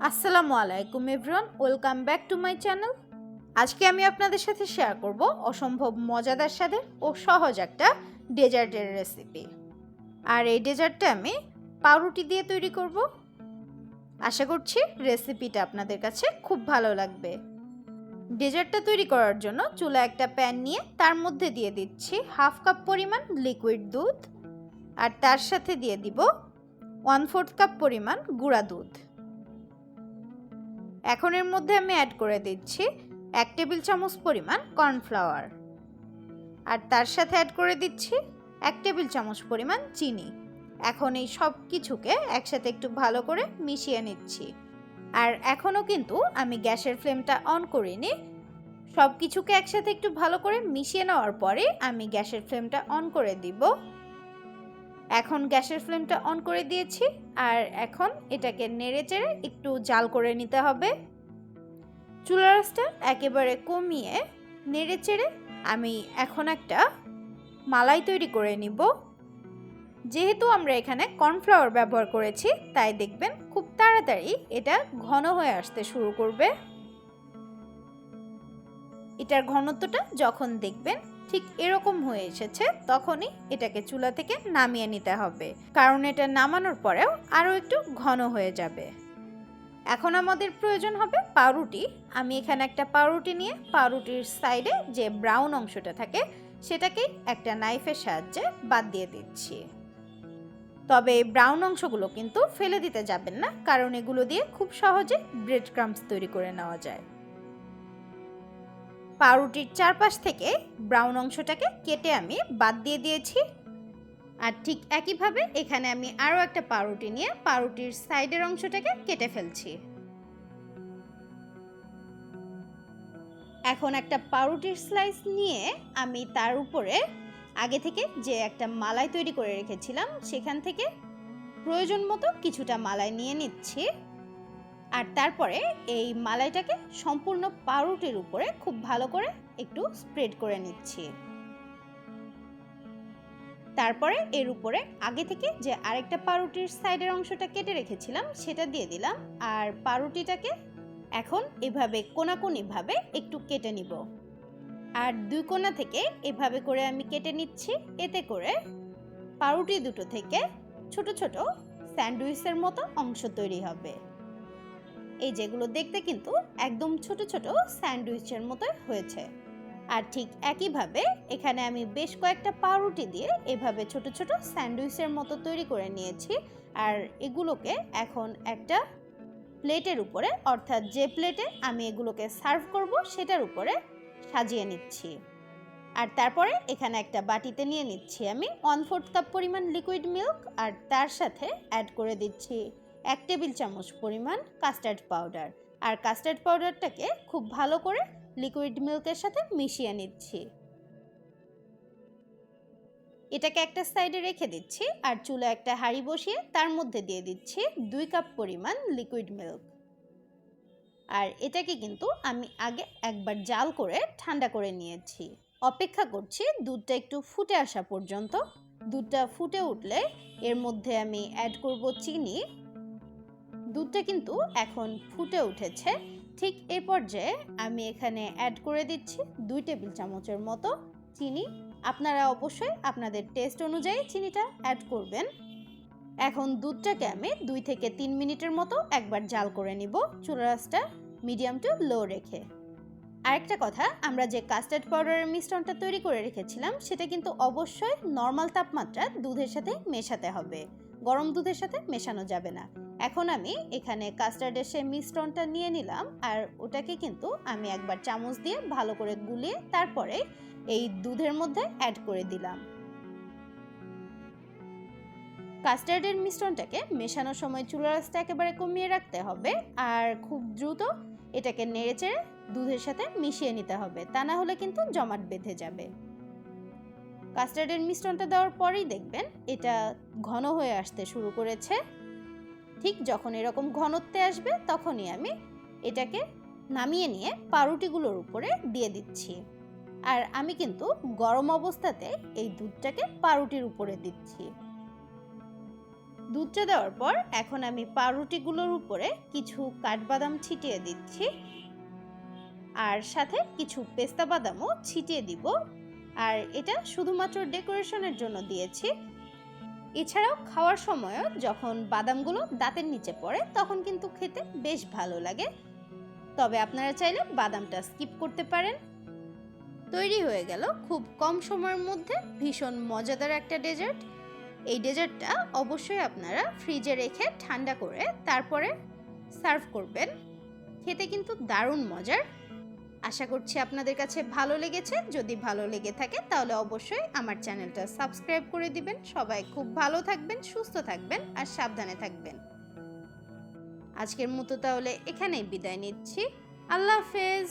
আসসালামু আলাইকুম everyone, welcome back to my channel. আজকে আমি আপনাদের সাথে শেয়ার করব অসম্ভব মজাদার স্বাদের ও সহজ একটা ডেজার্টের রেসিপি। আর এই ডেজার্টটা আমি পাউরুটি দিয়ে তৈরি করব। আশা করছি রেসিপিটা আপনাদের কাছে খুব ভালো লাগবে। ডেজার্টটা তৈরি করার জন্য চুলায় একটা প্যান নিয়ে তার মধ্যে দিয়ে দিচ্ছি হাফ কাপ পরিমাণ লিকুইড দুধ, আর তার সাথে দিয়ে দিব 1/4 কাপ পরিমাণ গুঁড়া দুধ। এখন এর মধ্যে আমি অ্যাড করে দিচ্ছি 1 টেবিল চামচ পরিমাণ কর্নফ্লাওয়ার, আর তার সাথে অ্যাড করে দিচ্ছি 1 টেবিল চামচ পরিমাণ চিনি। এখন এই সব কিছুকে একসাথে একটু ভালো করে মিশিয়ে নিচ্ছি। আর এখনও কিন্তু আমি গ্যাসের ফ্লেমটা অন করিনি। সব কিছুকে একসাথে একটু ভালো করে মিশিয়ে নেওয়ার পরে আমি গ্যাসের ফ্লেমটা অন করে দিব। এখন গ্যাসের ফ্লেমটা অন করে দিয়েছি, আর এখন এটাকে নেড়েচেড়ে একটু জাল করে নিতে হবে। চুলার আঁচটা একেবারে কমিয়ে নেড়েচেড়ে আমি এখন একটা মালাই তৈরি করে নিব। যেহেতু আমরা এখানে কর্নফ্লাওয়ার ব্যবহার করেছি, তাই দেখবেন খুব তাড়াতাড়ি এটা ঘন হয়ে আসতে শুরু করবে। এটার ঘনত্বটা যখন দেখবেন ঠিক এরকম হয়ে এসেছে, তখনই এটাকে চুলা থেকে নামিয়ে নিতে হবে, কারণ এটা নামানোর পরেও আরও একটু ঘন হয়ে যাবে। এখন আমাদের প্রয়োজন হবে পাউরুটি। আমি এখানে একটা পাউরুটি নিয়ে পাউরুটির সাইডে যে ব্রাউন অংশটা থাকে সেটাকেই একটা নাইফের সাহায্যে বাদ দিয়ে দিচ্ছি। তবে এই ব্রাউন অংশগুলো কিন্তু ফেলে দিতে যাবেন না, কারণ এগুলো দিয়ে খুব সহজে ব্রেড ক্রাম্বস তৈরি করে নেওয়া যায়। পাউরুটির চারপাশ থেকে ব্রাউন অংশটাকে কেটে আমি বাদ দিয়ে দিয়েছি। আর ঠিক একইভাবে এখানে আমি আরও একটা পাউরুটি নিয়ে পাউরুটির সাইডের অংশটাকে কেটে ফেলছি। এখন একটা পাউরুটির স্লাইস নিয়ে আমি তার উপরে আগে থেকে যে একটা মালাই তৈরি করে রেখেছিলাম সেখান থেকে প্রয়োজন মতো কিছুটা মালাই নিয়ে নিচ্ছি। আর তারপরে এই মালাইটাকে সম্পূর্ণ পাউরুটির উপরে খুব ভালো করে একটু স্প্রেড করে নিচ্ছি। তারপরে এর উপরে আগে থেকে যে আরেকটা পাউরুটির সাইডের অংশটা কেটে রেখেছিলাম সেটা দিয়ে দিলাম। আর পাউরুটিটাকে এখন এভাবে কোনাকুনিভাবে একটু কেটে নিব। আর দুই কোণা থেকে এভাবে করে আমি কেটে নিচ্ছি। এতে করে পাউরুটি দুটো থেকে ছোট ছোট স্যান্ডউইচের মতো অংশ তৈরি হবে। এই যেগুলো দেখতে কিন্তু একদম ছোট ছোট স্যান্ডউইচের মতো হয়েছে। আর ঠিক একইভাবে এখানে আমি বেশ কয়েকটা পাউরুটি দিয়ে এভাবে ছোট ছোট স্যান্ডউইচের মতো তৈরি করে নিয়েছি। আর এগুলোকে এখন একটা প্লেটের উপরে, অর্থাৎ যে প্লেটে আমি এগুলোকে সার্ভ করব সেটার উপরে সাজিয়ে নিচ্ছি। আর তারপরে এখানে একটা বাটিতে নিয়ে নিচ্ছি আমি 1/4 কাপ পরিমাণ লিকুইড মিল্ক, আর তার সাথে অ্যাড করে দিচ্ছি 1 টেবিল চামচ পরিমাণ কাস্টার্ড পাউডার। আর কাস্টার্ড পাউডারটাকে খুব ভালো করে লিকুইড মিল্কের সাথে মিশিয়ে নিচ্ছি। এটাকে একটা সাইডে রেখে দিচ্ছি। আর চুলা একটা হাঁড়ি বসিয়ে তার মধ্যে দিয়ে দিচ্ছি 2 কাপ পরিমাণ লিকুইড মিল্ক। আর এটাকে কিন্তু আমি আগে একবার জাল করে ঠান্ডা করে নিয়েছি। অপেক্ষা করছি দুধটা একটু ফুটে আসা পর্যন্ত। দুধটা ফুটে উঠলে এর মধ্যে আমি অ্যাড করব চিনি। দুধটা কিন্তু এখন ফুটে উঠেছে। ঠিক এই পর্যায়ে আমি এখানে অ্যাড করে দিচ্ছি 2 টেবিল চামচের মতো চিনি। আপনারা অবশ্যই আপনাদের টেস্ট অনুযায়ী চিনিটা অ্যাড করবেন। এখন দুধটাকে আমি 2 থেকে 3 মিনিটের মতো একবার জাল করে নিব, চুলার আঁচটা মিডিয়াম টু লো রেখে। আরেকটা কথা, আমরা যে কাস্টার্ড পাউডারের মিশ্রণটা তৈরি করে রেখেছিলাম সেটা কিন্তু অবশ্যই নর্মাল তাপমাত্রা দুধের সাথে মেশাতে হবে, গরম দুধের সাথে মেশানো যাবে না। এখন আমি এখানে কাস্টার্ডের সেই মিশ্রণটা নিয়ে নিলাম, আর ওটাকে কিন্তু আমি একবার চামচ দিয়ে ভালো করে গুলিয়ে তারপরে এই দুধের মধ্যে অ্যাড করে দিলাম। কাস্টার্ডের মিশ্রণটাকে মেশানোর সময় চুলার আঁচটা একেবারে কমিয়ে রাখতে হবে, আর খুব দ্রুত এটাকে নেড়েচেড়ে দুধের সাথে মিশিয়ে নিতে হবে, তা না হলে কিন্তু জমাট বেঁধে যাবে। কাস্টার্ডের মিশ্রণটা দেওয়ার পরেই দেখবেন এটা ঘন হয়ে আসতে শুরু করেছে। ঠিক যখন এরকম ঘনত্বে আসবে তখনই আমি এটাকে নামিয়ে নিয়ে পাউরুটিগুলোর উপরে দিয়ে দিচ্ছি। আর আমি কিন্তু গরম অবস্থাতে এই দুধটাকে পাউরুটির উপরে দিচ্ছি। দুধটা দেওয়ার পর এখন আমি পাউরুটিগুলোর উপরে কিছু কাঠবাদাম ছিটিয়ে দিচ্ছি আর সাথে কিছু পেস্তা বাদামও ছিটিয়ে দিব। আর এটা শুধুমাত্র ডেকোরেশনের জন্য দিয়েছি। এছাড়াও খাওয়ার সময়ও যখন বাদামগুলো দাঁতের নিচে পড়ে তখন কিন্তু খেতে বেশ ভালো লাগে। তবে আপনারা চাইলে বাদামটা স্কিপ করতে পারেন। তৈরি হয়ে গেল খুব কম সময়ের মধ্যে ভীষণ মজাদার একটা ডেজার্ট। এই ডেজার্টটা অবশ্যই আপনারা ফ্রিজে রেখে ঠান্ডা করে তারপরে সার্ভ করবেন। খেতে কিন্তু দারুণ মজার। আশা করছি আপনাদের কাছে ভালো লেগেছে। যদি ভালো লেগে থাকে তাহলে অবশ্যই আমার চ্যানেলটা সাবস্ক্রাইব করে দিবেন। সবাই খুব ভালো থাকবেন, সুস্থ থাকবেন আর সাবধানে থাকবেন। আজকের মতো তাহলে এখানেই বিদায় নিচ্ছি। আল্লাহ হাফেজ।